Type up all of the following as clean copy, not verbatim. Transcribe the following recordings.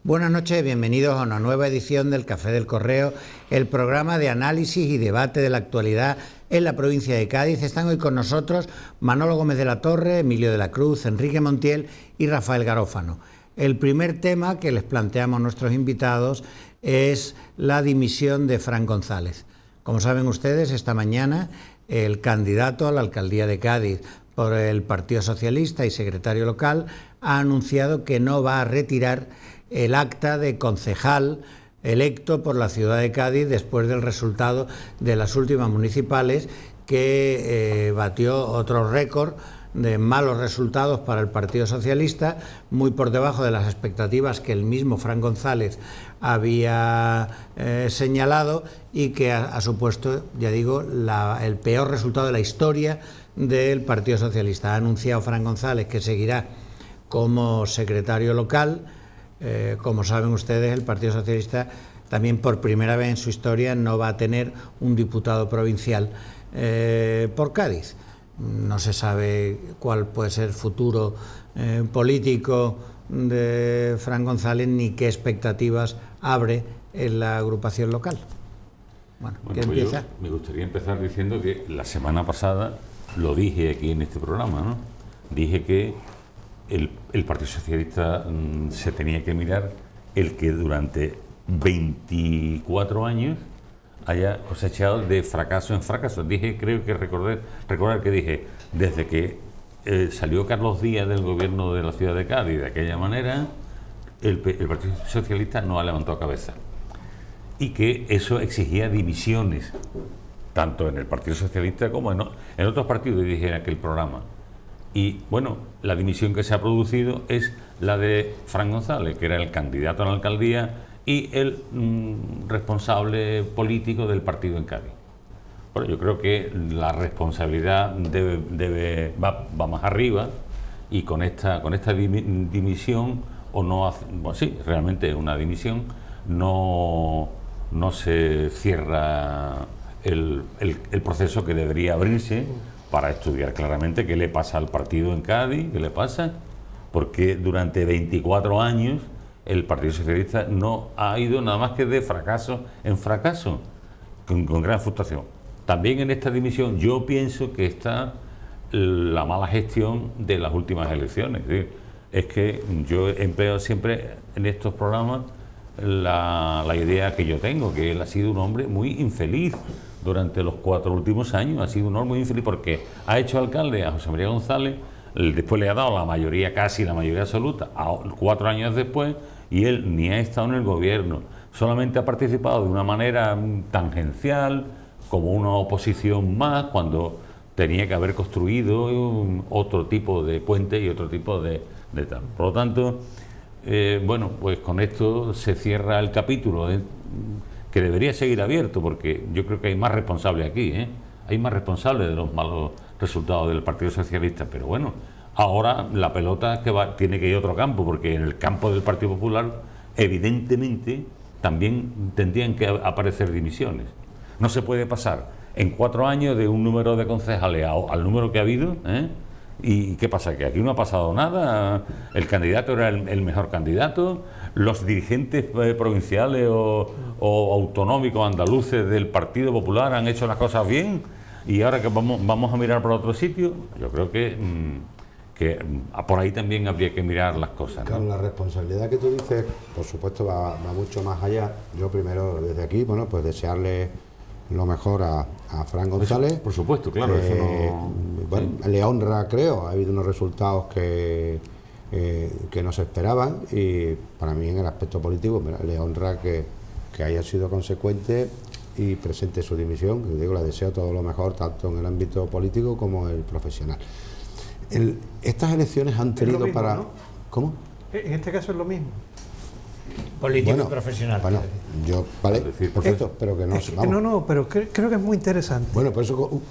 Buenas noches, bienvenidos a una nueva edición del Café del Correo, el programa de análisis y debate de la actualidad en la provincia de Cádiz. Están hoy con nosotros Manolo Gómez de la Torre, Emilio de la Cruz, Enrique Montiel y Rafael Garófano. El primer tema que les planteamos a nuestros invitados es la dimisión de Fran González. Como saben ustedes, esta mañana el candidato a la alcaldía de Cádiz por el Partido Socialista y secretario local ha anunciado que no va a retirar el acta de concejal electo por la ciudad de Cádiz después del resultado de las últimas municipales, que batió otro récord de malos resultados para el Partido Socialista, muy por debajo de las expectativas que el mismo Fran González había señalado, y que ha supuesto, ya digo, el peor resultado de la historia del Partido Socialista. Ha anunciado Fran González que seguirá como secretario local. Como saben ustedes, el Partido Socialista también por primera vez en su historia no va a tener un diputado provincial por Cádiz. No se sabe cuál puede ser el futuro político de Fran González ni qué expectativas abre en la agrupación local. Bueno, ¿quién pues empieza? Me gustaría empezar diciendo que la semana pasada lo dije aquí en este programa, ¿no? Dije que el Partido Socialista se tenía que mirar el que durante 24 años haya cosechado de fracaso en fracaso. Dije, creo que recordar que dije, desde que salió Carlos Díaz del gobierno de la ciudad de Cádiz de aquella manera, el Partido Socialista no ha levantado cabeza. Y que eso exigía divisiones, tanto en el Partido Socialista como en otros partidos, dije en aquel programa. Y bueno, la dimisión que se ha producido es la de Fran González, que era el candidato a la alcaldía y el responsable político del partido en Cádiz. Bueno, yo creo que la responsabilidad va más arriba, y con esta dimisión, o no, bueno, sí, realmente una dimisión, no se cierra el proceso que debería abrirse para estudiar claramente qué le pasa al partido en Cádiz, qué le pasa, porque durante 24 años el Partido Socialista no ha ido nada más que de fracaso en fracaso, con gran frustración. También en esta dimisión yo pienso que está la mala gestión de las últimas elecciones. Es que yo empleo siempre en estos programas la idea que yo tengo, que él ha sido un hombre muy infeliz durante los 4 últimos años. Ha sido un hombre muy infeliz porque ha hecho alcalde a José María González, después le ha dado la mayoría, casi la mayoría absoluta, 4 años después, y él ni ha estado en el gobierno, solamente ha participado de una manera tangencial, como una oposición más, cuando tenía que haber construido otro tipo de puente y otro tipo de tal. Por lo tanto, bueno, pues con esto se cierra el capítulo, que debería seguir abierto, porque yo creo que hay más responsables aquí, hay más responsables de los malos resultados del Partido Socialista, pero bueno, ahora la pelota tiene que ir a otro campo, porque en el campo del Partido Popular evidentemente también tendrían que aparecer dimisiones. No se puede pasar en 4 años de un número de concejales al número que ha habido, ¿y qué pasa? Que aquí no ha pasado nada. El candidato era el mejor candidato, los dirigentes provinciales o autonómicos andaluces del Partido Popular han hecho las cosas bien, y ahora que vamos a mirar por otro sitio. Yo creo que por ahí también habría que mirar las cosas, ¿no? Claro, la responsabilidad que tú dices, por supuesto, va mucho más allá. Yo primero, desde aquí, bueno, pues desearle lo mejor a Fran González. Por supuesto, claro. Eso no... Bueno, sí. Le honra, creo, ha habido unos resultados que no se esperaban, y para mí en el aspecto político le honra que haya sido consecuente y presente su dimisión. Yo digo, le deseo todo lo mejor, tanto en el ámbito político como en el profesional. Estas elecciones han tenido mismo, para... ¿no? ¿Cómo? En este caso es lo mismo. Político y profesional. Bueno, yo, vale, perfecto, pero que no... Vamos. No, pero creo que es muy interesante. Bueno, por eso...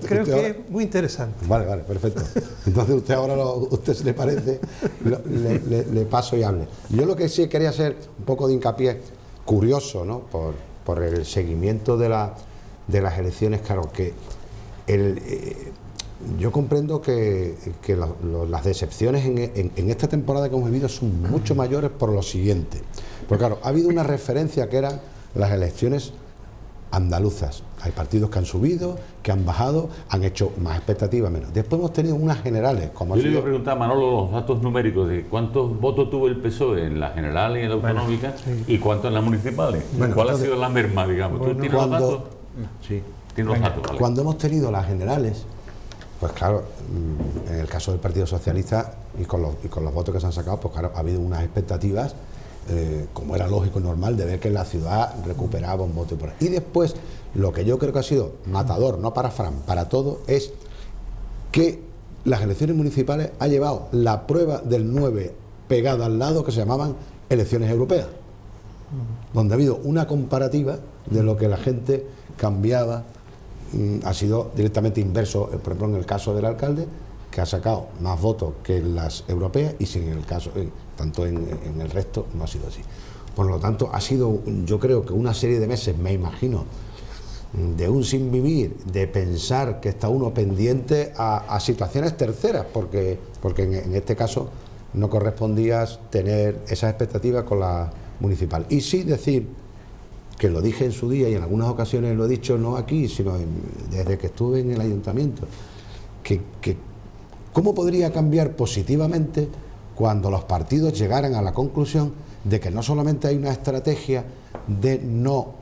Creo que es muy interesante. Vale, perfecto. Entonces usted ahora, usted se le parece, le paso y hable. Yo lo que sí quería hacer un poco de hincapié, curioso, ¿no? Por el seguimiento de las elecciones, claro, que yo comprendo que las decepciones en esta temporada que hemos vivido son mucho mayores por lo siguiente. Porque claro, ha habido una referencia que eran las elecciones andaluzas. Hay partidos que han subido, que han bajado, han hecho más expectativas, menos. Después hemos tenido unas generales. Como yo le iba a preguntar a Manolo los datos numéricos de cuántos votos tuvo el PSOE en las generales y en la autonómica, y cuántos en las municipales. Bueno, ¿Cuál ha sido la merma, digamos? ¿Tú tienes los datos? Sí. ¿Tienes los datos? Vale. Cuando hemos tenido las generales, pues claro, en el caso del Partido Socialista y con los votos que se han sacado, pues claro, ha habido unas expectativas, como era lógico y normal, de ver que la ciudad recuperaba un voto. Y después, lo que yo creo que ha sido matador, no para Fran, para todo, es que las elecciones municipales ha llevado la prueba del 9 pegada al lado, que se llamaban elecciones europeas, donde ha habido una comparativa de lo que la gente cambiaba. Ha sido directamente inverso, por ejemplo, en el caso del alcalde, que ha sacado más votos que en las europeas, y si en el caso, tanto en el resto, no ha sido así. Por lo tanto, ha sido, yo creo que una serie de meses, me imagino, de un sin vivir, de pensar que está uno pendiente a situaciones terceras, porque en este caso no correspondía tener esas expectativas con la municipal. Y sí decir, que lo dije en su día y en algunas ocasiones lo he dicho no aquí, sino desde que estuve en el ayuntamiento, que cómo podría cambiar positivamente cuando los partidos llegaran a la conclusión de que no solamente hay una estrategia de no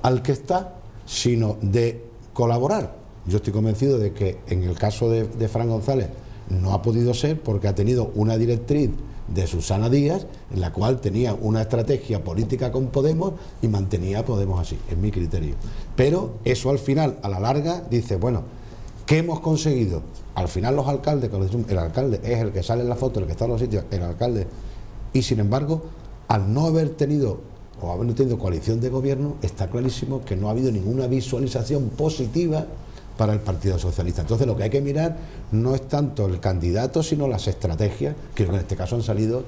al que está, sino de colaborar. Yo estoy convencido de que en el caso de Fran González no ha podido ser, porque ha tenido una directriz de Susana Díaz, en la cual tenía una estrategia política con Podemos y mantenía a Podemos así, es mi criterio. Pero eso al final, a la larga, dice, bueno, ¿qué hemos conseguido? Al final los alcaldes, el alcalde es el que sale en la foto, el que está en los sitios, el alcalde, y sin embargo, al no haber tenido o haber tenido coalición de gobierno, está clarísimo que no ha habido ninguna visualización positiva para el Partido Socialista. Entonces lo que hay que mirar no es tanto el candidato, sino las estrategias, que en este caso han salido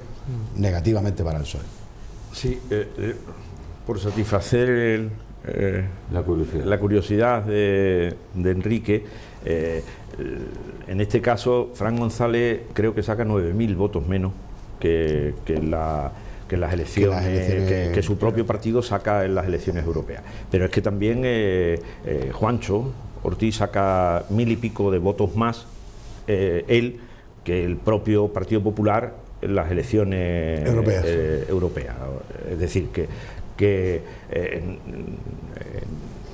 negativamente para el PSOE. Sí, por satisfacer la curiosidad de Enrique, en este caso Fran González creo que saca 9.000 votos menos que las elecciones que su propio partido saca en las elecciones europeas. Pero es que también Juancho Ortiz saca 1.000 y pico de votos más, él, que el propio Partido Popular en las elecciones europeas. Es decir, que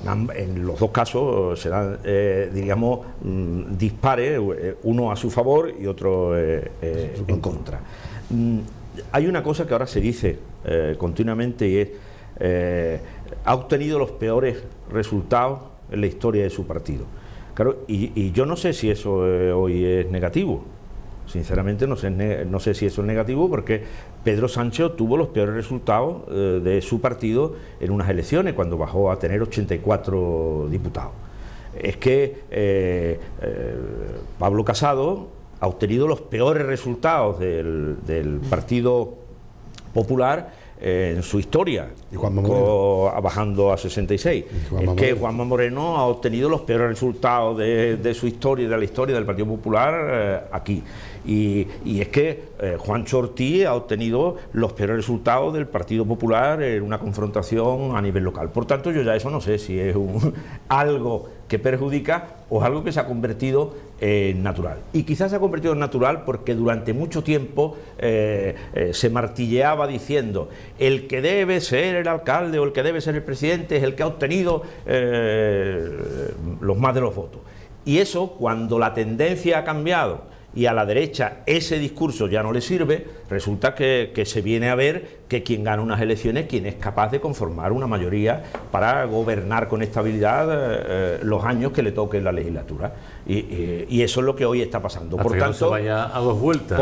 en los dos casos se dan, diríamos, dispares, uno a su favor y otro en contra. Hay una cosa que ahora se dice continuamente, y es ha obtenido los peores resultados en la historia de su partido. Claro, y yo no sé si eso hoy es negativo. Sinceramente no sé si eso es negativo, porque Pedro Sánchez obtuvo los peores resultados de su partido en unas elecciones, cuando bajó a tener 84 diputados. Es que Pablo Casado ha obtenido los peores resultados del Partido Popular en su historia, bajando a 66. Es que Juanma Moreno ha obtenido los peores resultados de su historia y de la historia del Partido Popular aquí. Y es que Juancho Ortiz ha obtenido los peores resultados del Partido Popular en una confrontación a nivel local. Por tanto, yo ya eso no sé si es algo que perjudica o es algo que se ha convertido en natural. Y quizás se ha convertido en natural porque durante mucho tiempo se martilleaba diciendo: el que debe ser el alcalde o el que debe ser el presidente es el que ha obtenido los más de los votos. Y eso, cuando la tendencia ha cambiado y a la derecha ese discurso ya no le sirve, resulta que se viene a ver que quien gana unas elecciones, quien es capaz de conformar una mayoría para gobernar con estabilidad los años que le toque en la legislatura. Y eso es lo que hoy está pasando. Por tanto, no se vaya a dos vueltas.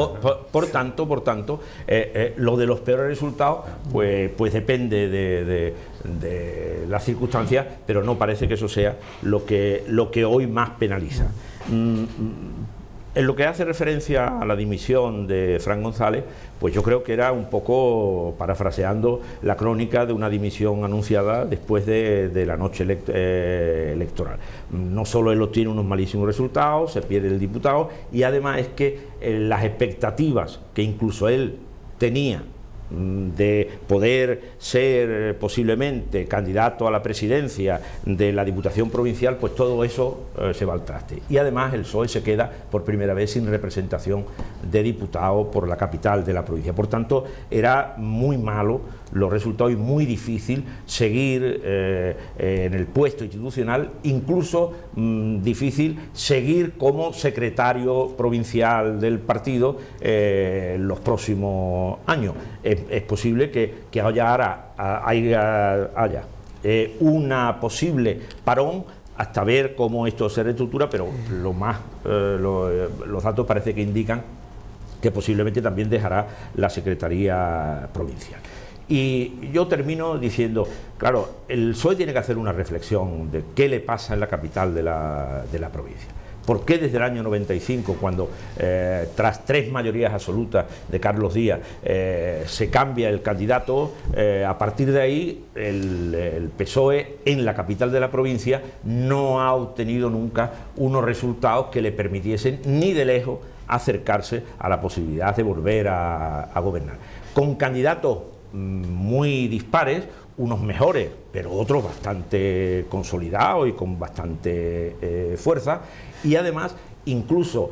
Por tanto, lo de los peores resultados, pues depende de las circunstancias, pero no parece que eso sea lo que hoy más penaliza. En lo que hace referencia a la dimisión de Fran González, pues yo creo que era un poco parafraseando la crónica de una dimisión anunciada después de la noche electoral. No solo él obtiene unos malísimos resultados, se pierde el diputado, y además es que las expectativas que incluso él tenía de poder ser posiblemente candidato a la presidencia de la Diputación Provincial, pues todo eso se va al traste. Y además el PSOE se queda por primera vez sin representación de diputado por la capital de la provincia. Por tanto, era muy malo los resultados y muy difícil seguir en el puesto institucional, incluso difícil seguir como secretario provincial del partido los próximos años. Es posible que haya una posible parón hasta ver cómo esto se reestructura, pero los datos parece que indican que posiblemente también dejará la Secretaría Provincial. Y yo termino diciendo, claro, el PSOE tiene que hacer una reflexión de qué le pasa en la capital de la provincia. ¿Por qué desde el año 95, cuando tras 3 mayorías absolutas de Carlos Díaz se cambia el candidato, a partir de ahí el PSOE en la capital de la provincia no ha obtenido nunca unos resultados que le permitiesen ni de lejos acercarse a la posibilidad de volver a gobernar? Con candidatos muy dispares, unos mejores, pero otros bastante consolidados y con bastante fuerza, y además incluso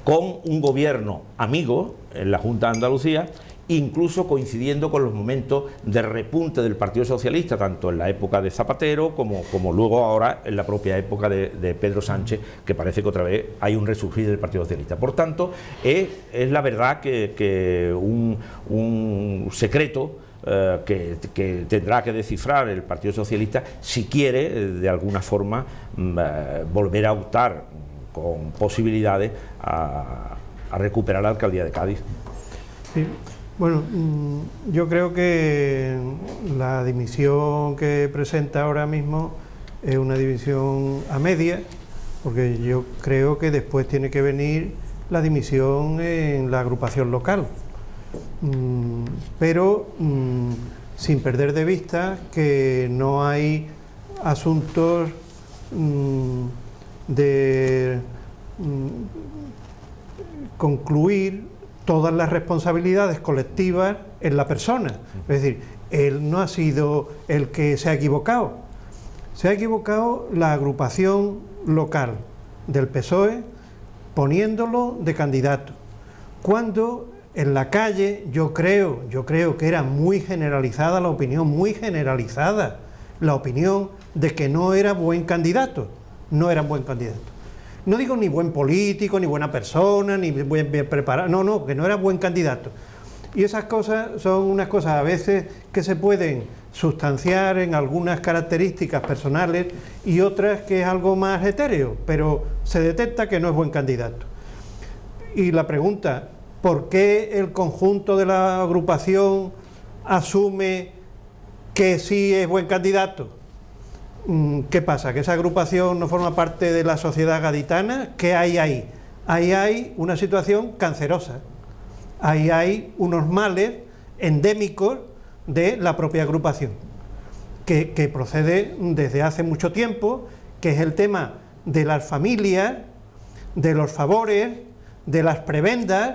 con un gobierno amigo en la Junta de Andalucía, incluso coincidiendo con los momentos de repunte del Partido Socialista, tanto en la época de Zapatero como luego ahora en la propia época de Pedro Sánchez, que parece que otra vez hay un resurgir del Partido Socialista. Por tanto, es la verdad que un secreto que tendrá que descifrar el Partido Socialista si quiere de alguna forma volver a optar con posibilidades a recuperar la alcaldía de Cádiz. Sí. Bueno, yo creo que la dimisión que presenta ahora mismo es una dimisión a media, porque yo creo que después tiene que venir la dimisión en la agrupación local, pero sin perder de vista que no hay asuntos de concluir todas las responsabilidades colectivas en la persona. Es decir, él no ha sido el que se ha equivocado. Se ha equivocado la agrupación local del PSOE poniéndolo de candidato. Cuando en la calle yo creo que era muy generalizada la opinión, muy generalizada la opinión de que no era buen candidato. No era buen candidato. No digo ni buen político, ni buena persona, ni bien preparado, no, que no era buen candidato. Y esas cosas son unas cosas a veces que se pueden sustanciar en algunas características personales y otras que es algo más etéreo, pero se detecta que no es buen candidato. Y la pregunta, ¿por qué el conjunto de la agrupación asume que sí es buen candidato? ¿Qué pasa? ¿Que esa agrupación no forma parte de la sociedad gaditana? ¿Qué hay ahí? Ahí hay una situación cancerosa. Ahí hay unos males endémicos de la propia agrupación, que procede desde hace mucho tiempo, que es el tema de las familias, de los favores, de las prebendas,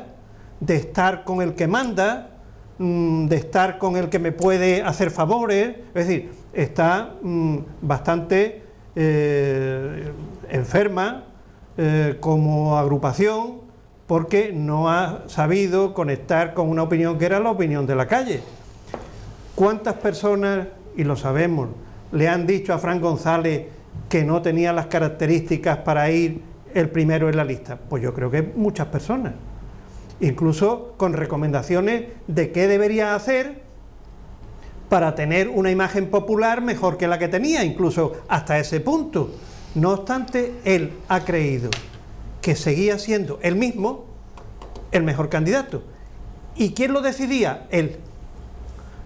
de estar con el que manda, de estar con el que me puede hacer favores. Es decir, está bastante enferma como agrupación, porque no ha sabido conectar con una opinión que era la opinión de la calle. ¿Cuántas personas, y lo sabemos, le han dicho a Fran González que no tenía las características para ir el primero en la lista? Pues yo creo que muchas personas, incluso con recomendaciones de qué debería hacer para tener una imagen popular mejor que la que tenía, incluso hasta ese punto. No obstante, él ha creído que seguía siendo él mismo el mejor candidato. ¿Y quién lo decidía? Él.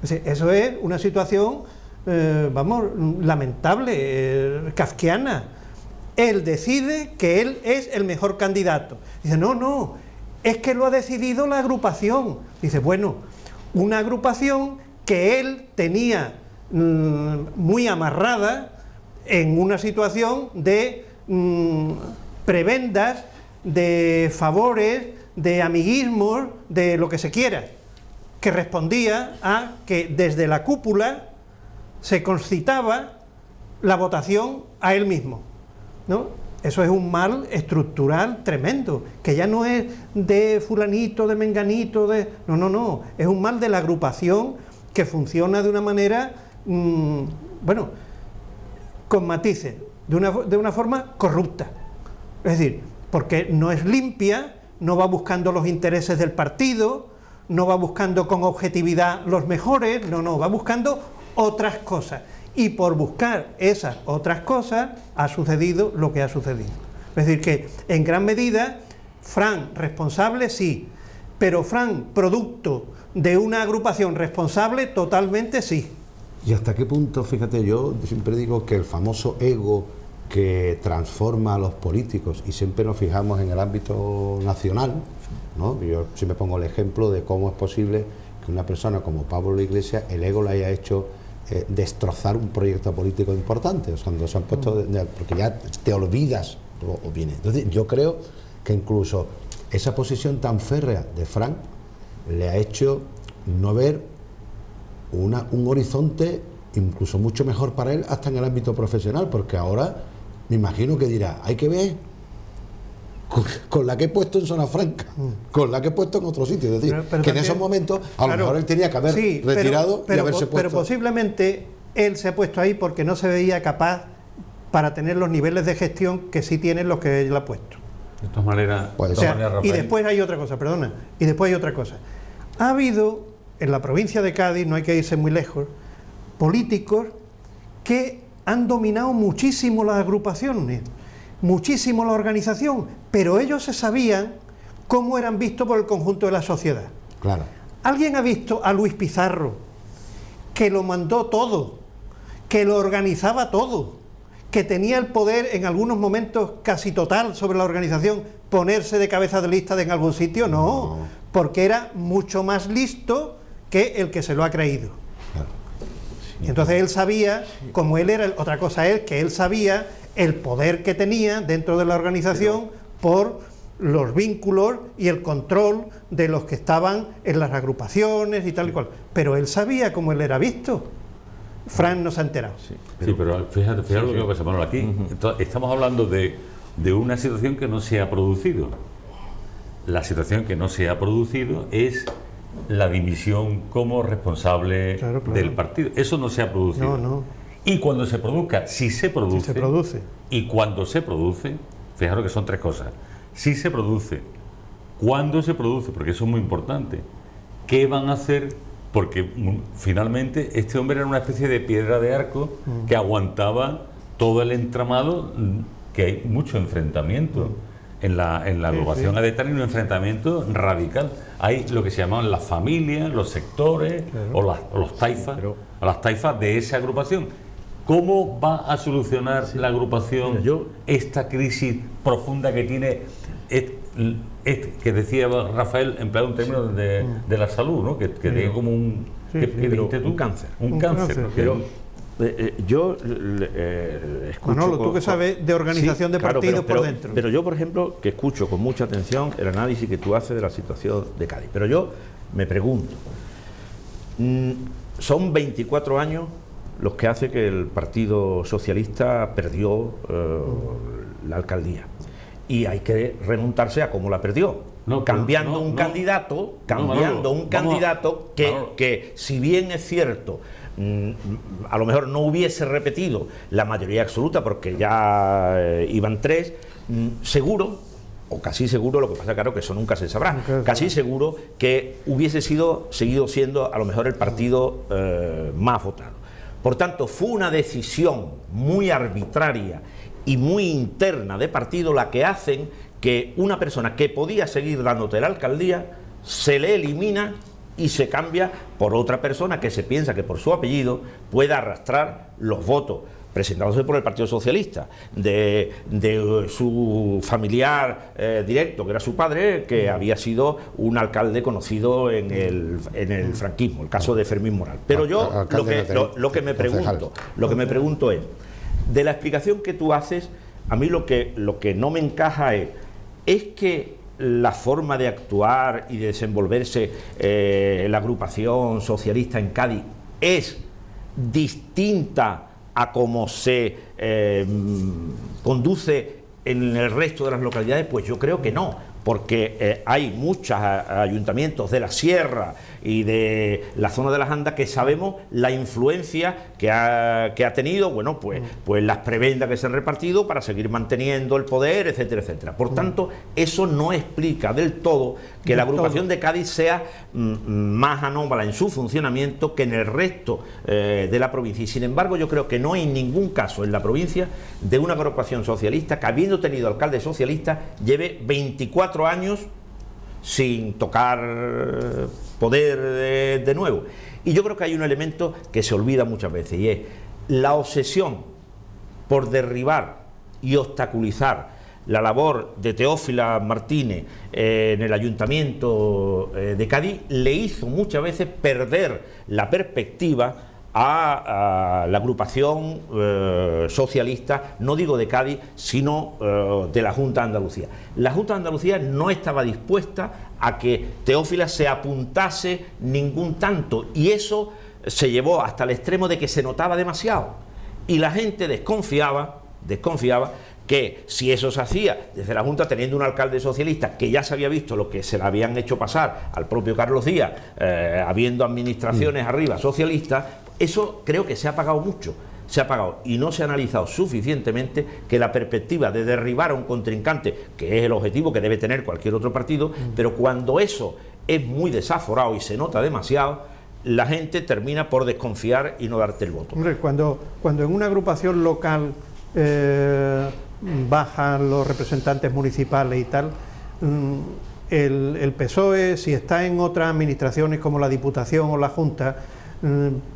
Eso es una situación, lamentable, kafkiana. él decide que él es el mejor candidato. Dice, no, es que lo ha decidido la agrupación. Dice, bueno, una agrupación que él tenía muy amarrada en una situación de prebendas, de favores, de amiguismos, de lo que se quiera, que respondía a que desde la cúpula se concitaba la votación a él mismo, ¿no? Eso es un mal estructural tremendo, que ya no es de fulanito, de menganito, no, es un mal de la agrupación que funciona de una manera, bueno, con matices, de una forma corrupta. Es decir, porque no es limpia, no va buscando los intereses del partido, no va buscando con objetividad los mejores, no, va buscando otras cosas. Y por buscar esas otras cosas ha sucedido lo que ha sucedido. Es decir, que en gran medida, Fran responsable sí, pero Fran producto de una agrupación responsable totalmente sí. ¿Y hasta qué punto, fíjate, yo siempre digo que el famoso ego que transforma a los políticos, y siempre nos fijamos en el ámbito nacional, ¿no? Yo siempre pongo el ejemplo de cómo es posible que una persona como Pablo Iglesias, el ego le haya hecho destrozar un proyecto político importante, o sea, cuando se han puesto porque ya te olvidas o viene. Entonces yo creo que incluso esa posición tan férrea de Fran le ha hecho no ver un horizonte incluso mucho mejor para él hasta en el ámbito profesional, porque ahora me imagino que dirá, hay que ver con la que he puesto en Zona Franca, con la que he puesto en otro sitio. Es decir, pero que también, en esos momentos a lo mejor él tenía que haber retirado y haberse puesto. Pero posiblemente él se ha puesto ahí porque no se veía capaz para tener los niveles de gestión que sí tienen los que él ha puesto. De todas maneras, y después hay otra cosa, Ha habido en la provincia de Cádiz, no hay que irse muy lejos, políticos que han dominado muchísimo las agrupaciones, muchísimo la organización, pero ellos se sabían cómo eran vistos por el conjunto de la sociedad. Claro. ¿Alguien ha visto a Luis Pizarro, que lo mandó todo, que lo organizaba todo, que tenía el poder en algunos momentos casi total sobre la organización, ponerse de cabeza de lista en algún sitio? No, porque era mucho más listo que el que se lo ha creído. Claro. Entonces él sabía, como él era, otra cosa es que él sabía el poder que tenía dentro de la organización por los vínculos y el control de los que estaban en las agrupaciones y tal y cual. Pero él sabía cómo él era visto. Fran no se ha enterado. Sí, pero fíjate lo que pasa, Manuel, aquí. Entonces, estamos hablando de una situación que no se ha producido. La situación que no se ha producido es la dimisión como responsable del partido. Eso no se ha producido. No. Y cuando se produzca, si se produce, y cuando se produce, fijaros que son tres cosas. Si se produce, cuándo se produce, porque eso es muy importante. ¿Qué van a hacer? Porque finalmente este hombre era una especie de piedra de arco que aguantaba todo el entramado, que hay mucho enfrentamiento. En la agrupación adetana y un enfrentamiento radical. Hay lo que se llaman las familias, los sectores o los taifas, o las taifas de esa agrupación. ¿Cómo va a solucionar la agrupación esta crisis profunda que tiene, que decía Rafael, empleado un término de la salud, ¿no? que tiene como un cáncer? Un cáncer. Yo escucho... Manolo, tú que sabes de organización de partidos por dentro. Pero yo, por ejemplo, que escucho con mucha atención el análisis que tú haces de la situación de Cádiz. Pero yo me pregunto, son 24 años los que hace que el Partido Socialista perdió la alcaldía. Y hay que remontarse a cómo la perdió. Cambiando un candidato que, si bien es cierto, a lo mejor no hubiese repetido la mayoría absoluta porque ya iban tres, seguro, o casi seguro, lo que pasa claro que eso nunca se sabrá, casi seguro que hubiese seguido siendo a lo mejor el partido más votado. Por tanto, fue una decisión muy arbitraria y muy interna de partido la que hacen que una persona que podía seguir dándote la alcaldía se le elimina y se cambia por otra persona que se piensa que por su apellido pueda arrastrar los votos presentándose por el Partido Socialista, de su familiar directo, que era su padre, que había sido un alcalde conocido en el franquismo, el caso de Fermín Moral. Pero yo lo que me pregunto es, de la explicación que tú haces, a mí lo que no me encaja es que la forma de actuar y de desenvolverse la agrupación socialista en Cádiz es distinta a cómo se conduce en el resto de las localidades. Pues yo creo que no, porque hay muchos ayuntamientos de la Sierra y de la zona de las Andas que sabemos la influencia que ha tenido, bueno, pues las prebendas que se han repartido para seguir manteniendo el poder, etcétera, etcétera. Por tanto, eso no explica del todo que la agrupación de Cádiz sea más anómala en su funcionamiento que en el resto de la provincia. Y sin embargo, yo creo que no hay ningún caso en la provincia de una agrupación socialista que, habiendo tenido alcalde socialista, lleve 24 años sin tocar poder de nuevo. Y yo creo que hay un elemento que se olvida muchas veces, y es la obsesión por derribar y obstaculizar la labor de Teófila Martínez en el Ayuntamiento de Cádiz. Le hizo muchas veces perder la perspectiva a la agrupación socialista, no digo de Cádiz, sino de la Junta de Andalucía. La Junta de Andalucía no estaba dispuesta a que Teófila se apuntase ningún tanto, y eso se llevó hasta el extremo de que se notaba demasiado, y la gente desconfiaba que si eso se hacía desde la Junta, teniendo un alcalde socialista que ya se había visto lo que se le habían hecho pasar al propio Carlos Díaz, habiendo administraciones arriba socialistas, eso creo que se ha pagado mucho, se ha pagado, y no se ha analizado suficientemente que la perspectiva de derribar a un contrincante, que es el objetivo que debe tener cualquier otro partido, pero cuando eso es muy desaforado y se nota demasiado, la gente termina por desconfiar y no darte el voto. Hombre, cuando en una agrupación local bajan los representantes municipales y tal, el PSOE, si está en otras administraciones como la Diputación o la Junta,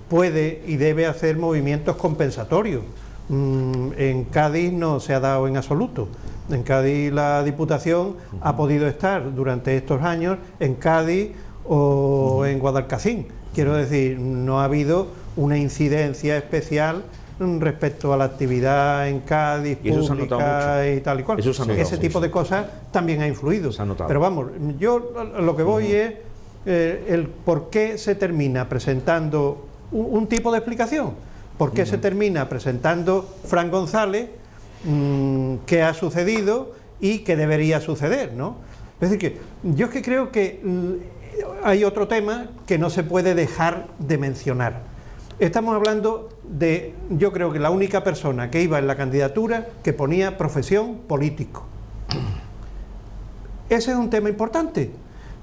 puede y debe hacer movimientos compensatorios. En Cádiz no se ha dado en absoluto. En Cádiz la Diputación ha podido estar durante estos años en Cádiz o en Guadalcacín. Quiero decir, no ha habido una incidencia especial respecto a la actividad en Cádiz, y pública y tal y cual. Ese tipo de cosas también ha influido. Pero vamos, yo a lo que voy es el por qué se termina presentando un tipo de explicación. ¿Por qué se termina presentando Fran González, qué ha sucedido y qué debería suceder, ¿no? Es decir, que yo es que creo que hay otro tema que no se puede dejar de mencionar. Estamos hablando de, yo creo que la única persona que iba en la candidatura que ponía profesión político. Ese es un tema importante,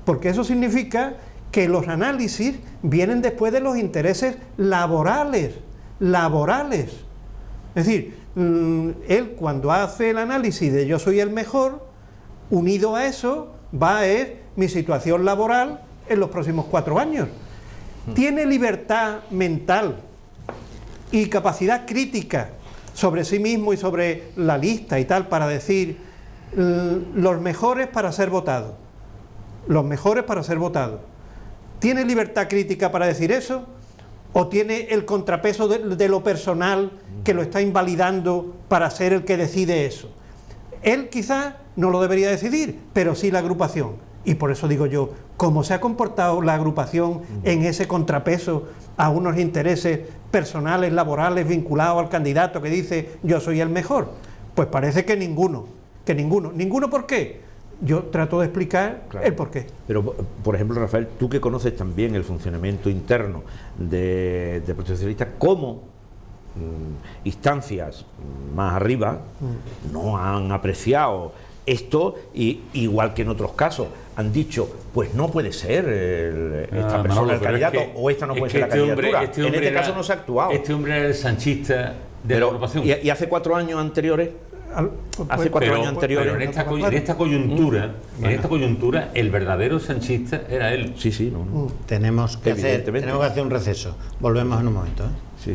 porque eso significa que los análisis vienen después de los intereses laborales. Es decir, él cuando hace el análisis de yo soy el mejor, unido a eso va a ver mi situación laboral en los próximos 4 años. Tiene libertad mental y capacidad crítica sobre sí mismo y sobre la lista y tal para decir los mejores para ser votados. Los mejores para ser votados. ¿Tiene libertad crítica para decir eso? ¿O tiene el contrapeso de lo personal que lo está invalidando para ser el que decide eso? Él quizás no lo debería decidir, pero sí la agrupación. Y por eso digo yo, ¿cómo se ha comportado la agrupación en ese contrapeso a unos intereses personales, laborales, vinculados al candidato que dice yo soy el mejor? Pues parece que ninguno. ¿Ninguno por qué? Yo trato de explicar el porqué. Pero, por ejemplo, Rafael, tú que conoces también el funcionamiento interno del Partido Socialista, ¿cómo instancias más arriba no han apreciado esto? Y igual que en otros casos han dicho, pues no puede ser esta persona el candidato, o esta no puede ser la candidatura. En este caso no se ha actuado. Este hombre era el sanchista de la agrupación. ¿Y hace 4 años anteriores? Hace 4 años anteriores. Pero en esta coyuntura, el verdadero sanchista era él. Sí, no. Tenemos que hacer un receso. Volvemos en un momento. Sí.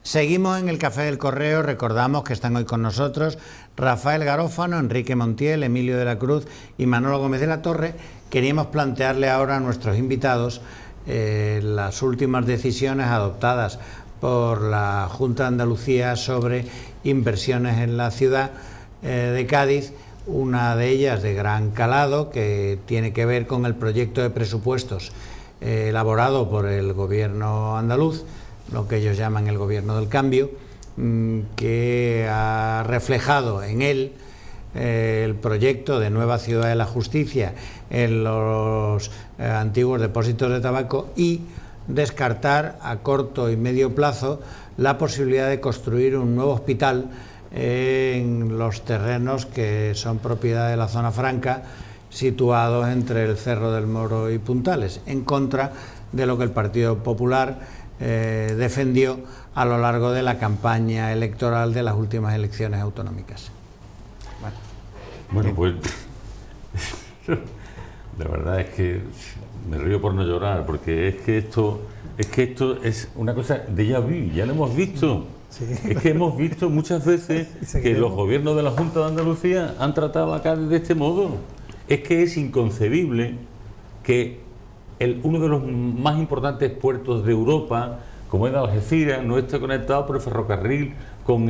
Seguimos en el Café del Correo. Recordamos que están hoy con nosotros Rafael Garófano, Enrique Montiel, Emilio de la Cruz y Manolo Gómez de la Torre. Queríamos plantearle ahora a nuestros invitados las últimas decisiones adoptadas por la Junta de Andalucía sobre inversiones en la ciudad de Cádiz, una de ellas de gran calado, que tiene que ver con el proyecto de presupuestos elaborado por el gobierno andaluz, lo que ellos llaman el gobierno del cambio, que ha reflejado en él el proyecto de nueva ciudad de la justicia en los antiguos depósitos de tabaco y descartar a corto y medio plazo la posibilidad de construir un nuevo hospital en los terrenos que son propiedad de la zona franca, situados entre el Cerro del Moro y Puntales, en contra de lo que el Partido Popular defendió a lo largo de la campaña electoral de las últimas elecciones autonómicas. Bueno, pues la verdad es que me río por no llorar, porque es que esto es una cosa de déjà vu, ya lo hemos visto. Sí. Es que hemos visto muchas veces que los gobiernos de la Junta de Andalucía han tratado a Cádiz de este modo. Es que es inconcebible que uno de los más importantes puertos de Europa, como es Algeciras, no esté conectado por el ferrocarril con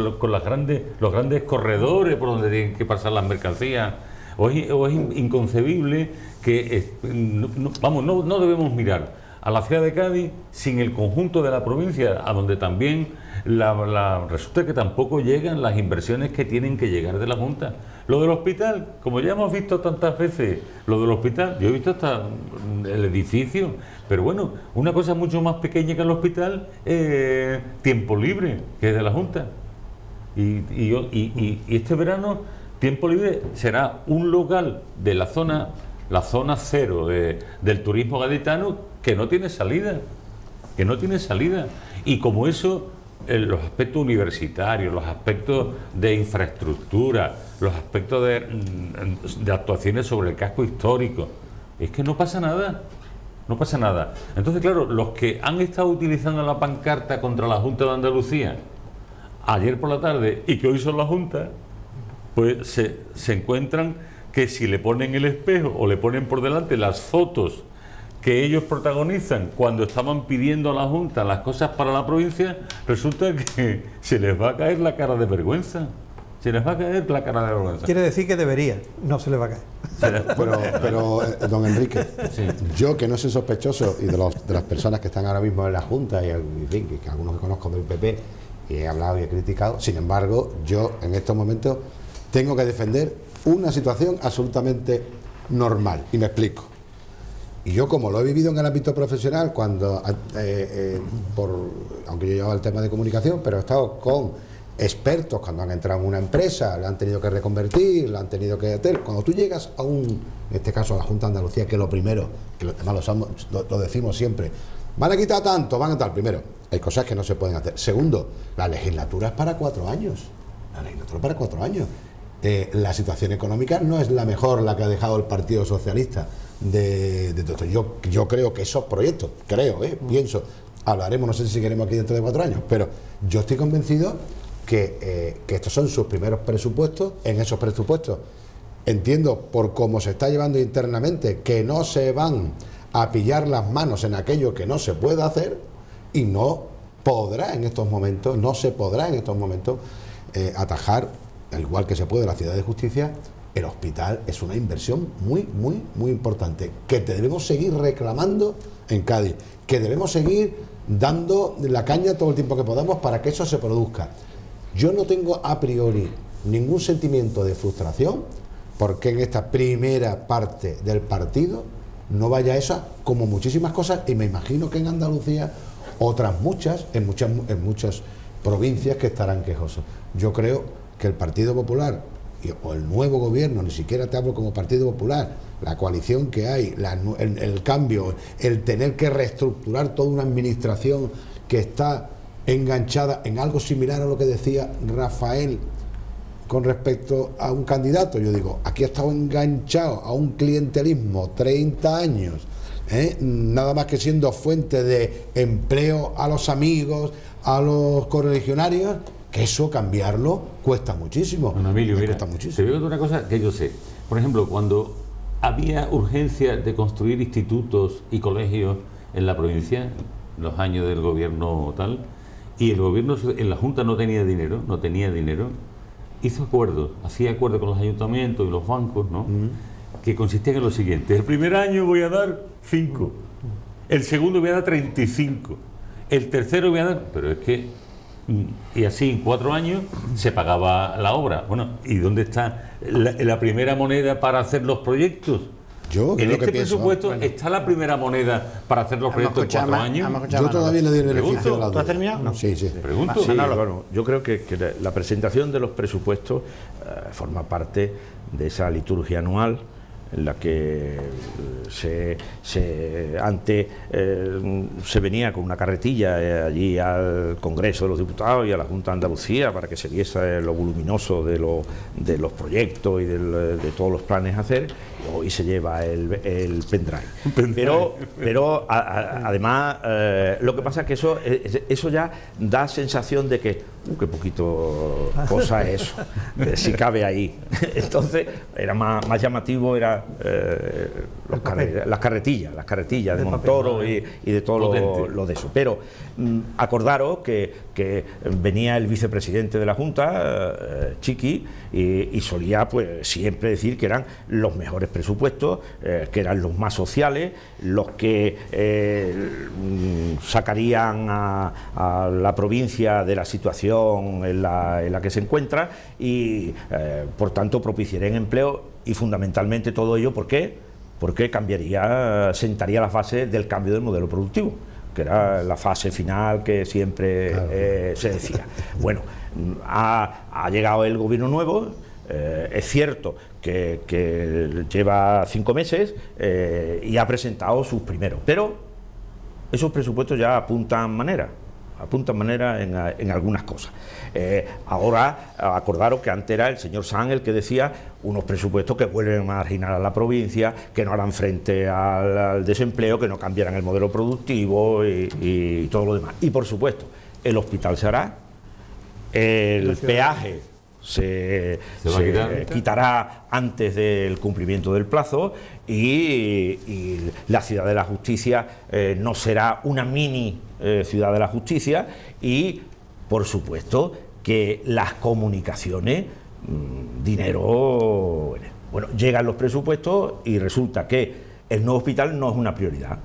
los grandes corredores por donde tienen que pasar las mercancías. O es inconcebible que, no debemos mirar a la ciudad de Cádiz sin el conjunto de la provincia, a donde también resulta que tampoco llegan las inversiones que tienen que llegar de la Junta. Lo del hospital, como ya hemos visto tantas veces, lo del hospital, yo he visto hasta el edificio, pero bueno, una cosa mucho más pequeña que el hospital, Tiempo Libre, que es de la Junta. Y este verano, Tiempo Libre será un local de la zona cero del turismo gaditano que no tiene salida, y como eso, los aspectos universitarios, los aspectos de infraestructura, los aspectos de actuaciones sobre el casco histórico, es que no pasa nada. Entonces, claro, los que han estado utilizando la pancarta contra la Junta de Andalucía ayer por la tarde y que hoy son la Junta, pues se encuentran que si le ponen el espejo o le ponen por delante las fotos que ellos protagonizan cuando estaban pidiendo a la Junta las cosas para la provincia, resulta que se les va a caer la cara de vergüenza. Quiere decir que debería, no se le va a caer. Pero don Enrique, sí. Yo que no soy sospechoso y de las personas que están ahora mismo en la Junta y en fin, que algunos que conozco del PP y he hablado y he criticado, sin embargo, yo en estos momentos tengo que defender una situación absolutamente normal, y me explico. Y yo, como lo he vivido en el ámbito profesional, aunque yo llevaba el tema de comunicación, pero he estado con expertos cuando han entrado en una empresa, la han tenido que reconvertir, la han tenido que hacer. Cuando tú llegas en este caso a la Junta de Andalucía, que es lo primero, que además lo decimos siempre, van a quitar tanto, van a tal. Primero, hay cosas que no se pueden hacer. Segundo, la legislatura es para 4 años. La situación económica no es la mejor, la que ha dejado el Partido Socialista de todo. Yo creo que esos proyectos, pienso, hablaremos, no sé si queremos aquí dentro de 4 años, pero yo estoy convencido que estos son sus primeros presupuestos. En esos presupuestos entiendo, por cómo se está llevando internamente, que no se van a pillar las manos en aquello que no se puede hacer, y no se podrá en estos momentos atajar, al igual que se puede en la Ciudad de Justicia. El hospital es una inversión muy, muy, muy importante, que debemos seguir reclamando en Cádiz, que debemos seguir dando la caña todo el tiempo que podamos para que eso se produzca. Yo no tengo a priori ningún sentimiento de frustración porque en esta primera parte del partido no vaya esa, como muchísimas cosas, y me imagino que en Andalucía otras muchas, en muchas provincias que estarán quejosos. Yo creo que el Partido Popular o el nuevo gobierno, ni siquiera te hablo como Partido Popular, la coalición que hay, el cambio, el tener que reestructurar toda una administración que está enganchada en algo similar a lo que decía Rafael con respecto a un candidato. Yo digo, aquí ha estado enganchado a un clientelismo 30 años, nada más que siendo fuente de empleo a los amigos, a los correligionarios, que eso cambiarlo cuesta muchísimo. Bueno, Emilio, mira, cuesta muchísimo. te digo una cosa que yo sé. Por ejemplo, cuando había urgencia de construir institutos y colegios en la provincia, en los años del gobierno tal, y el gobierno en la Junta no tenía dinero, hizo acuerdos, hacía acuerdos con los ayuntamientos y los bancos, ¿no? Que consistían en lo siguiente: el primer año voy a dar 5, el segundo voy a dar 35, el tercero voy a dar... Pero es que... Y así en 4 años se pagaba la obra. Bueno, ¿y dónde está la primera moneda para hacer los proyectos? Yo en creo este que presupuesto pienso, está la primera moneda para hacer los proyectos en 4 años. yo todavía le doy el beneficio de la duda. ¿Tú has terminado? No. Sí. Pregunto. Sí, bueno, yo creo que la presentación de los presupuestos forma parte de esa liturgia anual en la que antes se venía con una carretilla allí al Congreso de los Diputados y a la Junta de Andalucía para que se viese lo voluminoso de los proyectos y de todos los planes a hacer. Y hoy se lleva el pendrive. Pero además lo que pasa es que eso ya da sensación de que qué poquito cosa es eso, si cabe ahí. Entonces era más llamativo, era las carretillas de Montoro y de todo lo de eso. Pero acordaros que venía el vicepresidente de la Junta, Chiqui, y solía pues siempre decir que eran los mejores presupuestos, que eran los más sociales, los que sacarían a la provincia de la situación en la que se encuentra y por tanto propiciarían empleo. Y fundamentalmente todo ello, ¿por qué? Porque sentaría la fase del cambio del modelo productivo, que era la fase final que siempre se decía. Bueno, ha llegado el gobierno nuevo, es cierto que lleva 5 meses y ha presentado sus primeros, pero esos presupuestos ya apuntan manera en algunas cosas. Ahora, acordaros que antes era el señor Sanz el que decía unos presupuestos que vuelven a marginar a la provincia, que no harán frente al desempleo, que no cambiarán el modelo productivo y todo lo demás. Y por supuesto, el hospital se hará, el peaje se quitará antes del cumplimiento del plazo y la ciudad de la justicia no será una mini ciudad de la justicia y por supuesto que las comunicaciones, dinero, bueno, llegan los presupuestos y resulta que el nuevo hospital no es una prioridad.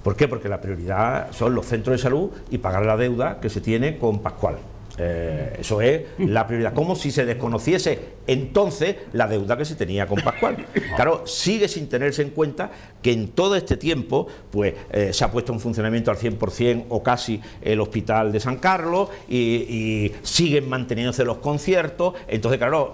¿Por qué? Porque la prioridad son los centros de salud y pagar la deuda que se tiene con Pascual. Eso es la prioridad, como si se desconociese entonces la deuda que se tenía con Pascual. Claro, sigue sin tenerse en cuenta que en todo este tiempo pues se ha puesto en funcionamiento al 100% o casi el hospital de San Carlos y siguen manteniéndose los conciertos. Entonces claro,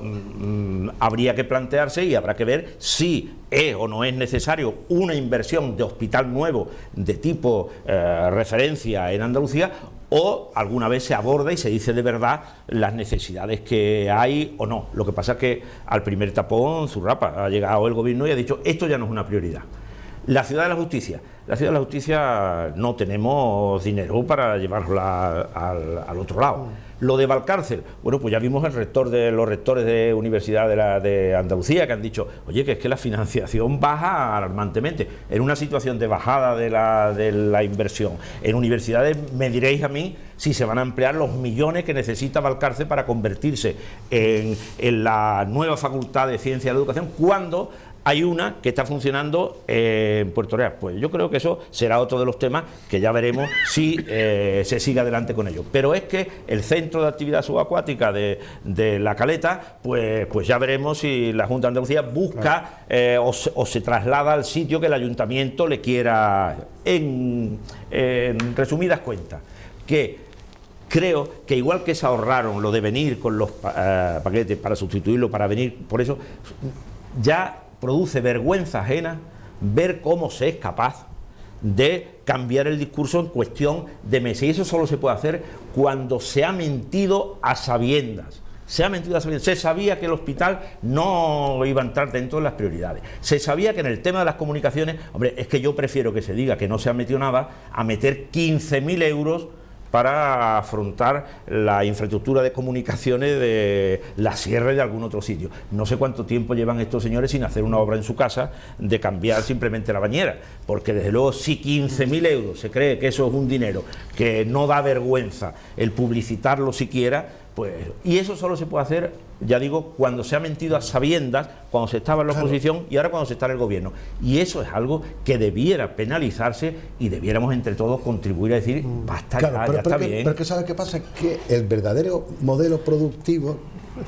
habría que plantearse y habrá que ver si es o no es necesario una inversión de hospital nuevo de tipo referencia en Andalucía, o alguna vez se aborda y se dice de verdad las necesidades que hay o no. Lo que pasa es que al primer tapón, zurrapa, ha llegado el gobierno y ha dicho esto ya no es una prioridad. La ciudad de la justicia. La ciudad de la justicia no tenemos dinero para llevarla al otro lado. Lo de Valcárcel, bueno, pues ya vimos los rectores de Universidad de Andalucía que han dicho, oye, que es que la financiación baja alarmantemente. En una situación de bajada de la inversión en universidades, me diréis a mí si se van a emplear los millones que necesita Valcárcel para convertirse en la nueva Facultad de Ciencia de la Educación, cuando hay una que está funcionando en Puerto Real. Pues yo creo que eso será otro de los temas que ya veremos si se sigue adelante con ello. Pero es que el Centro de Actividad Subacuática de La Caleta, pues ya veremos si la Junta de Andalucía busca o se traslada al sitio que el Ayuntamiento le quiera. En resumidas cuentas, que creo que igual que se ahorraron lo de venir con los paquetes para sustituirlo, para venir, por eso ya produce vergüenza ajena ver cómo se es capaz de cambiar el discurso en cuestión de meses. Y eso solo se puede hacer cuando se ha mentido a sabiendas. Se ha mentido a sabiendas. Se sabía que el hospital no iba a entrar dentro de las prioridades. Se sabía que en el tema de las comunicaciones, hombre, es que yo prefiero que se diga que no se ha metido nada a meter 15.000 euros para afrontar la infraestructura de comunicaciones de la sierra y de algún otro sitio. No sé cuánto tiempo llevan estos señores sin hacer una obra en su casa de cambiar simplemente la bañera, porque desde luego si 15.000 euros se cree que eso es un dinero que no da vergüenza el publicitarlo siquiera, pues, y eso solo se puede hacer, ya digo, cuando se ha mentido a sabiendas, cuando se estaba en la oposición y ahora cuando se está en el gobierno. Y eso es algo que debiera penalizarse y debiéramos entre todos contribuir a decir, basta, claro, ya está bien. Pero que ¿sabes qué pasa? Que el verdadero modelo productivo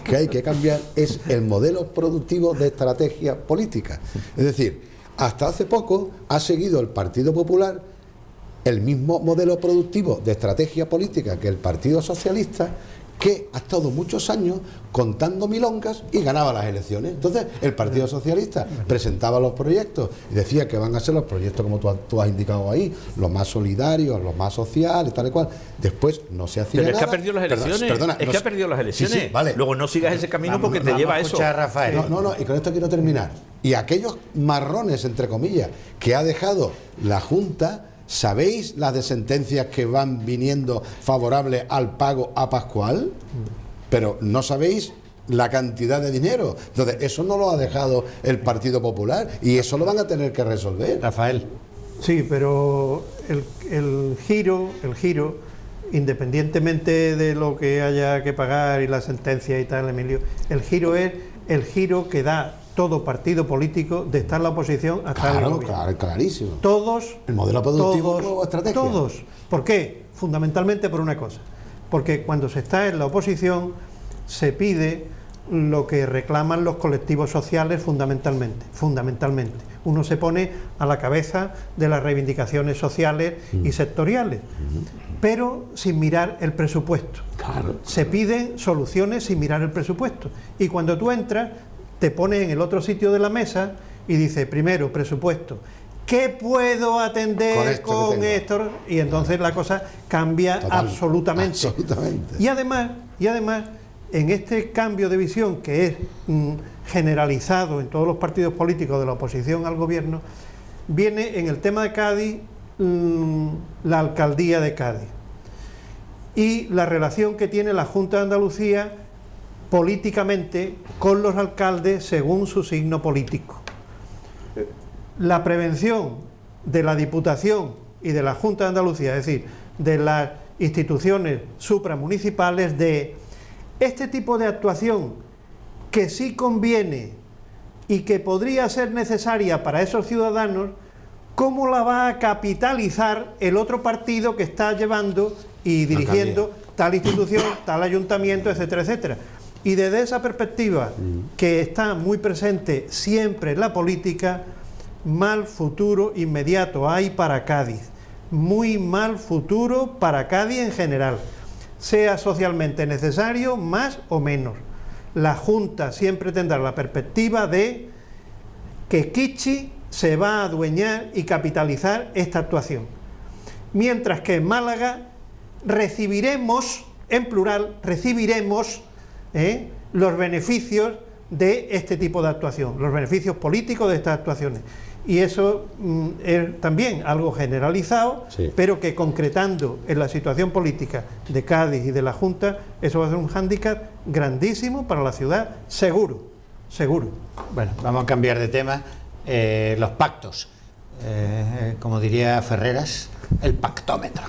que hay que cambiar es el modelo productivo de estrategia política. Es decir, hasta hace poco ha seguido el Partido Popular el mismo modelo productivo de estrategia política que el Partido Socialista, que ha estado muchos años contando milongas y ganaba las elecciones. Entonces, el Partido Socialista presentaba los proyectos y decía que van a ser los proyectos, como tú has indicado ahí, los más solidarios, los más sociales, tal y cual. Después no se hacía nada. Pero es que ha perdido las elecciones. Que ha perdido las elecciones. Sí, vale. Luego no sigas ese camino porque te lleva a eso. Rafael. No, y con esto quiero terminar. Y aquellos marrones, entre comillas, que ha dejado la Junta... ¿Sabéis las de sentencias que van viniendo favorables al pago a Pascual? Pero no sabéis la cantidad de dinero. Entonces, eso no lo ha dejado el Partido Popular y eso lo van a tener que resolver. Rafael. Sí, pero el giro, independientemente de lo que haya que pagar y la sentencia y tal, Emilio, el giro es el giro que da todo partido político de estar en la oposición a estar en el gobierno. Claro, clarísimo. Todos. El modelo productivo o estrategia. Todos. ¿Por qué? Fundamentalmente por una cosa. Porque cuando se está en la oposición se pide lo que reclaman los colectivos sociales fundamentalmente. Uno se pone a la cabeza de las reivindicaciones sociales y sectoriales, pero sin mirar el presupuesto. Claro. Se piden soluciones sin mirar el presupuesto. Y cuando tú entras, te pones en el otro sitio de la mesa y dices, primero, presupuesto. ¿Qué puedo atender con esto? Y entonces la cosa cambia absolutamente. Y además, en este cambio de visión que es generalizado en todos los partidos políticos de la oposición al gobierno, viene en el tema de Cádiz la alcaldía de Cádiz y la relación que tiene la Junta de Andalucía políticamente con los alcaldes según su signo político. La prevención de la Diputación y de la Junta de Andalucía, es decir, de las instituciones supramunicipales, de este tipo de actuación que sí conviene y que podría ser necesaria para esos ciudadanos, ¿cómo la va a capitalizar el otro partido que está llevando y dirigiendo tal institución, tal ayuntamiento, etcétera, etcétera? Y desde esa perspectiva, que está muy presente siempre en la política, mal futuro inmediato hay para Cádiz. Muy mal futuro para Cádiz en general, sea socialmente necesario, más o menos. La Junta siempre tendrá la perspectiva de que Kichi se va a adueñar y capitalizar esta actuación. Mientras que en Málaga recibiremos, en plural, los beneficios de este tipo de actuación, los beneficios políticos de estas actuaciones. Y eso es también algo generalizado, sí, pero que concretando en la situación política de Cádiz y de la Junta, eso va a ser un hándicap grandísimo para la ciudad, seguro. Bueno, vamos a cambiar de tema. Los pactos, como diría Ferreras, el pactómetro,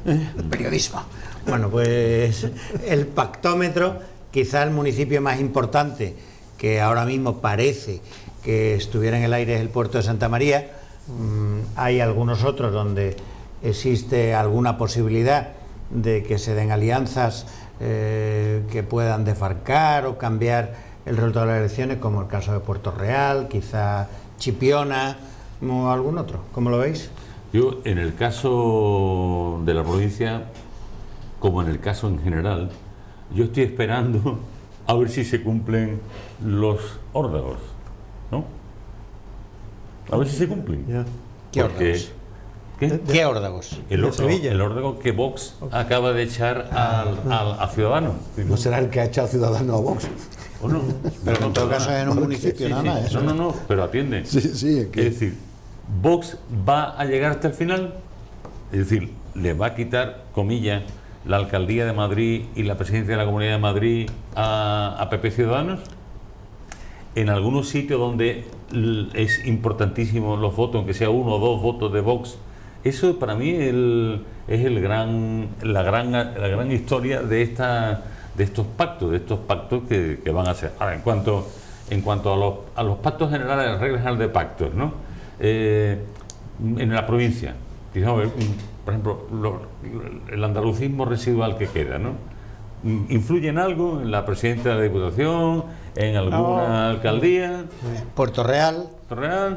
el periodismo. Bueno, pues el pactómetro, quizá el municipio más importante que ahora mismo parece que estuviera en el aire es el puerto de Santa María. Hay algunos otros donde existe alguna posibilidad de que se den alianzas que puedan desmarcar o cambiar el resultado de las elecciones, como el caso de Puerto Real, quizá Chipiona o algún otro. ¿Cómo lo veis? Yo, en el caso de la provincia, como en el caso en general, yo estoy esperando a ver si se cumplen los órdagos, ¿no? A ver si se cumplen. ¿Qué porque órdanos? ¿Qué órdagos? El Sevilla. órdago que Vox acaba de echar a Ciudadanos. ¿No será el que ha echado Ciudadanos a Vox? ¿O no? Pero en todo caso es en un municipio Sí, nada sí. más. eso. No, pero atiende. Sí, sí, es que... Es decir, Vox va a llegar hasta el final, es decir, le va a quitar, comillas, la alcaldía de Madrid y la presidencia de la Comunidad de Madrid a PP Ciudadanos. En algunos sitios donde es importantísimo los votos, aunque sea 1 o 2 votos de Vox, eso para mí es la gran historia de estos pactos que van a ser. Ahora, en cuanto a los pactos generales, las reglas generales de pactos, ¿no? En la provincia, digamos, por ejemplo, el andalucismo residual que queda, ¿no? ¿Influye en algo en la presidencia de la Diputación, en alguna alcaldía? Puerto Real,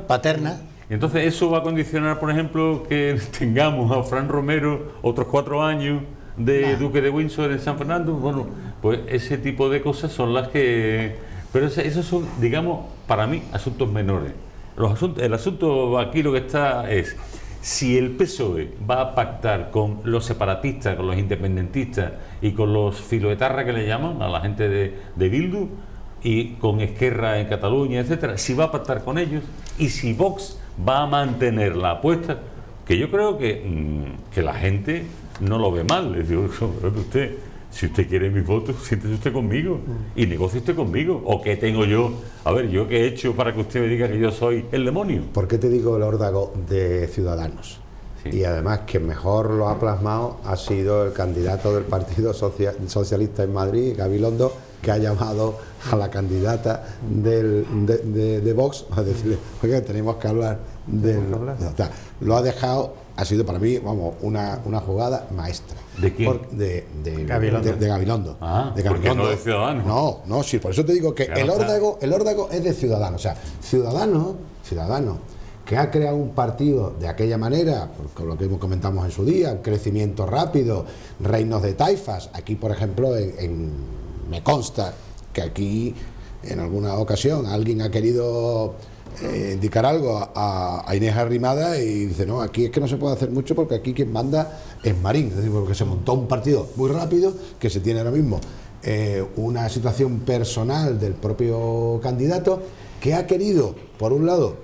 Paterna. Entonces eso va a condicionar, por ejemplo, que tengamos a Fran Romero otros 4 años de Duque de Windsor en San Fernando. Bueno, pues ese tipo de cosas son las que... Pero esos son, digamos, para mí, asuntos menores. El asunto aquí lo que está es... Si el PSOE va a pactar con los separatistas, con los independentistas y con los filoetarras que le llaman, a la gente de Bildu, y con Esquerra en Cataluña, etcétera, si va a pactar con ellos, y si Vox va a mantener la apuesta, que yo creo que la gente no lo ve mal. Les digo, usted, si usted quiere mis votos, siéntese usted conmigo y negocie usted conmigo. ¿O qué tengo yo? A ver, ¿yo qué he hecho para que usted me diga que yo soy el demonio? ¿Por qué te digo el órdago de Ciudadanos? Sí. Y además que mejor lo ha plasmado ha sido el candidato del Partido Socialista en Madrid, Gabilondo, que ha llamado a la candidata de Vox a decirle, oiga, tenemos que hablar del... Lo ha dejado, ha sido para mí, vamos, una jugada maestra. ¿De quién? De Gabilondo. De Gabilondo. Ah, de porque Gabilondo. no de Ciudadanos. No, sí, por eso te digo que Claro, el órdago es de Ciudadanos. O sea, Ciudadanos que ha creado un partido de aquella manera, con lo que comentamos en su día, un crecimiento rápido, reinos de taifas. Aquí, por ejemplo, me consta que aquí, en alguna ocasión, alguien ha querido indicar algo a Inés Arrimada y dice, no, aquí es que no se puede hacer mucho porque aquí quien manda es Marín. Es decir, porque se montó un partido muy rápido, que se tiene ahora mismo una situación personal del propio candidato, que ha querido, por un lado,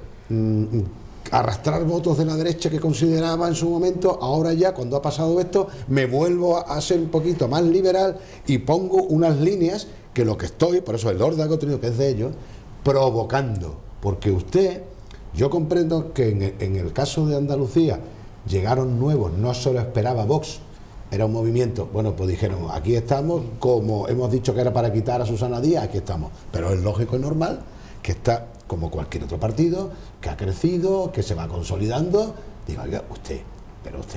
arrastrar votos de la derecha que consideraba en su momento. Ahora ya, cuando ha pasado esto, me vuelvo a ser un poquito más liberal y pongo unas líneas que lo que estoy, por eso el órdago que es de ellos, provocando. Porque yo comprendo que en el caso de Andalucía llegaron nuevos, no solo esperaba Vox, era un movimiento, bueno, pues dijeron, aquí estamos, como hemos dicho que era para quitar a Susana Díaz, aquí estamos. Pero es lógico y normal que está como cualquier otro partido, que ha crecido, que se va consolidando. Digo, oiga, usted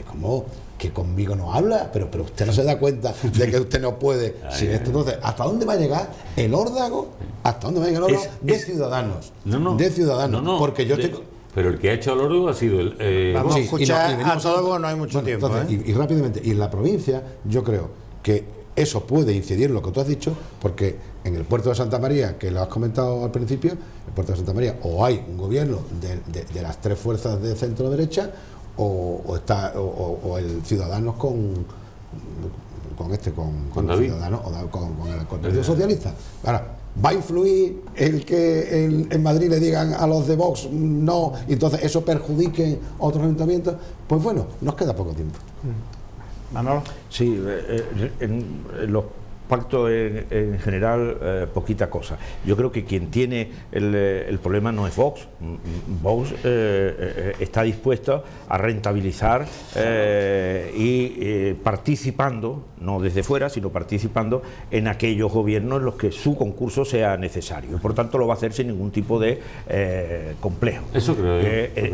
como que conmigo no habla, pero usted no se da cuenta de que usted no puede sin esto. Entonces, ¿hasta dónde va a llegar el órdago? ¿Hasta dónde va a llegar el órdago? De Ciudadanos. De Ciudadanos. Porque yo tengo... Pero el que ha hecho el órdago ha sido el... Vamos a escuchar venimos a todo, no hay mucho tiempo. Entonces, y rápidamente, y en la provincia, yo creo que eso puede incidir en lo que tú has dicho, porque en el puerto de Santa María, que lo has comentado al principio, el puerto de Santa María, o hay un gobierno de las 3 fuerzas de centro derecha, o el Ciudadanos con Ciudadanos, o con el Partido Socialista. Ahora, ¿va a influir el que en Madrid le digan a los de Vox no, y entonces eso perjudique otros ayuntamientos? Pues bueno, nos queda poco tiempo. Manolo. Sí, en los pactos en general, poquita cosa. Yo creo que quien tiene el problema no es Vox. Vox está dispuesto a rentabilizar y participando, no desde fuera, sino participando en aquellos gobiernos en los que su concurso sea necesario. Por tanto, lo va a hacer sin ningún tipo de complejo. Eso creo yo.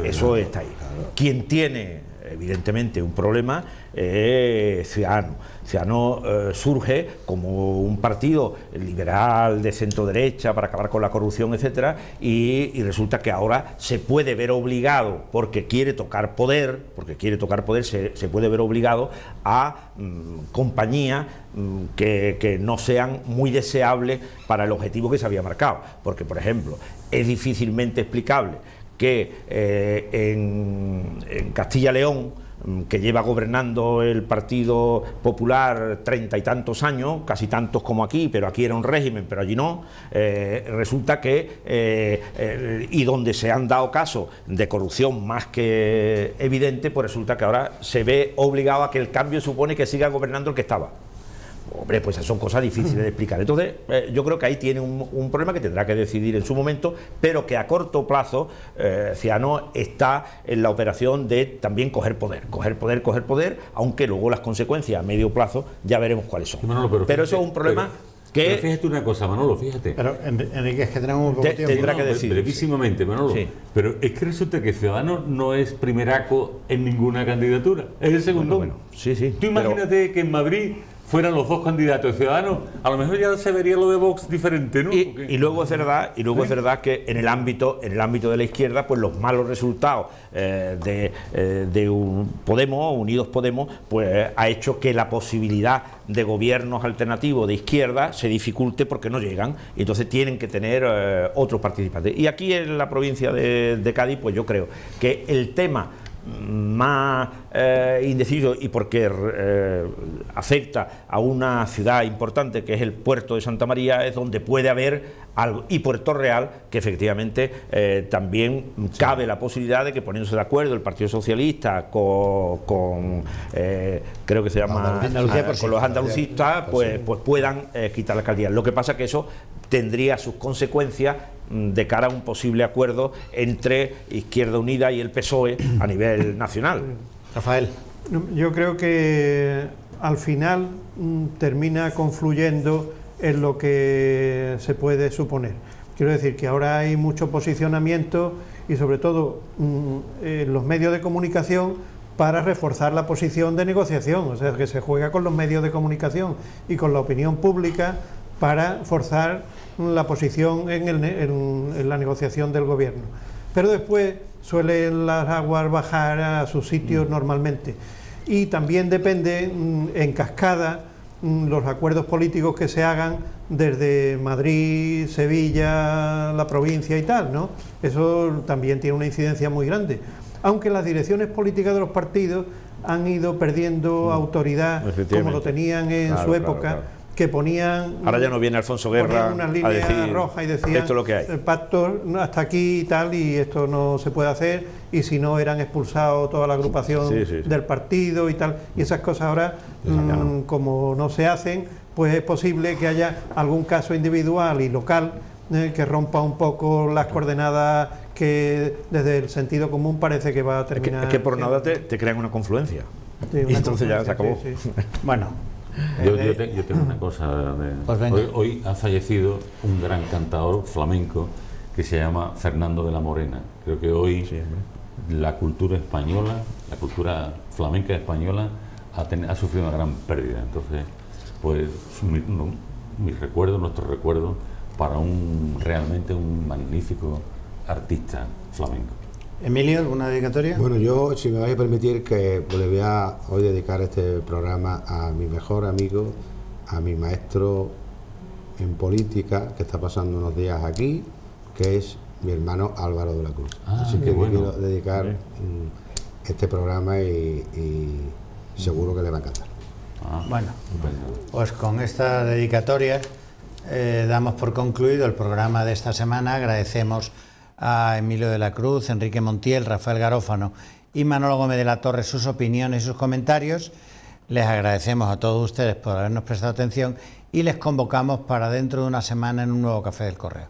Eso está ahí. Quien tiene evidentemente un problema Ciudadanos. Ciudadanos surge como un partido liberal de centro derecha para acabar con la corrupción, etcétera, y resulta que ahora se puede ver obligado, porque quiere tocar poder, se puede ver obligado a compañías que no sean muy deseables para el objetivo que se había marcado. Porque, por ejemplo, es difícilmente explicable que en Castilla-León, que lleva gobernando el Partido Popular 30 y tantos años, casi tantos como aquí, pero aquí era un régimen, pero allí no, resulta que, y donde se han dado casos de corrupción más que evidente, pues resulta que ahora se ve obligado a que el cambio supone que siga gobernando el que estaba. Hombre, pues son cosas difíciles de explicar. Entonces, yo creo que ahí tiene un problema que tendrá que decidir en su momento, pero que a corto plazo Ciudadanos está en la operación de también coger poder, aunque luego las consecuencias a medio plazo ya veremos cuáles son. Manolo, pero eso es un problema que... Pero fíjate una cosa, Manolo, fíjate. Pero, Enrique, es que tenemos un poco tiempo. Tendrá que decidir. Brevísimamente, Manolo. Sí. Pero es que resulta que Ciudadanos no es primeraco en ninguna candidatura, es el segundo. Bueno, sí. Tú imagínate que en Madrid fueran los dos candidatos Ciudadanos, a lo mejor ya se vería lo de Vox diferente, ¿no? Y luego es verdad, que en el ámbito de la izquierda, pues los malos resultados de Podemos, Unidos Podemos, pues ha hecho que la posibilidad de gobiernos alternativos de izquierda se dificulte porque no llegan, y entonces tienen que tener otros participantes. Y aquí en la provincia de Cádiz, pues yo creo que el tema más indeciso, y porque afecta a una ciudad importante que es el puerto de Santa María, es donde puede haber algo, y Puerto Real, que efectivamente también cabe la posibilidad de que, poniéndose de acuerdo el Partido Socialista con creo que se llama con los andalucistas, pues puedan quitar la alcaldía. Lo que pasa que eso tendría sus consecuencias de cara a un posible acuerdo entre Izquierda Unida y el PSOE a nivel nacional. Rafael. Yo creo que al final termina confluyendo en lo que se puede suponer. Quiero decir que ahora hay mucho posicionamiento y sobre todo en los medios de comunicación para reforzar la posición de negociación, o sea que se juega con los medios de comunicación y con la opinión pública para forzar la posición en la negociación del gobierno. Pero después suelen las aguas bajar a sus sitios normalmente. Y también depende en cascada los acuerdos políticos que se hagan desde Madrid, Sevilla, la provincia y tal, ¿no? Eso también tiene una incidencia muy grande. Aunque las direcciones políticas de los partidos han ido perdiendo autoridad como lo tenían en su época. Claro. Que ponían... Ahora ya no viene Alfonso Guerra unas líneas rojas y decían esto es lo que hay. El pacto hasta aquí y tal, y esto no se puede hacer, y si no eran expulsados toda la agrupación del partido y tal, y esas cosas ahora como no se hacen, pues es posible que haya algún caso individual y local que rompa un poco las coordenadas que desde el sentido común parece que va a terminar. Es que por nada te crean una confluencia. Sí, y entonces ya se acabó. Bueno. Yo tengo una cosa. Pues hoy ha fallecido un gran cantador flamenco que se llama Fernando de la Morena. Creo que hoy la cultura española, la cultura flamenca española ha sufrido una gran pérdida. Entonces, pues mis recuerdos, nuestros recuerdos para realmente un magnífico artista flamenco. Emilio, ¿alguna dedicatoria? Bueno, yo, si me vais a permitir, que le voy a hoy dedicar este programa a mi mejor amigo, a mi maestro en política, que está pasando unos días aquí, que es mi hermano Álvaro de la Cruz. Así que le quiero dedicar este programa y seguro que le va a encantar. Bueno, pues con esta dedicatoria damos por concluido el programa de esta semana. Agradecemos a Emilio de la Cruz, Enrique Montiel, Rafael Garófano y Manolo Gómez de la Torre sus opiniones y sus comentarios. Les agradecemos a todos ustedes por habernos prestado atención y les convocamos para dentro de una semana en un nuevo Café del Correo.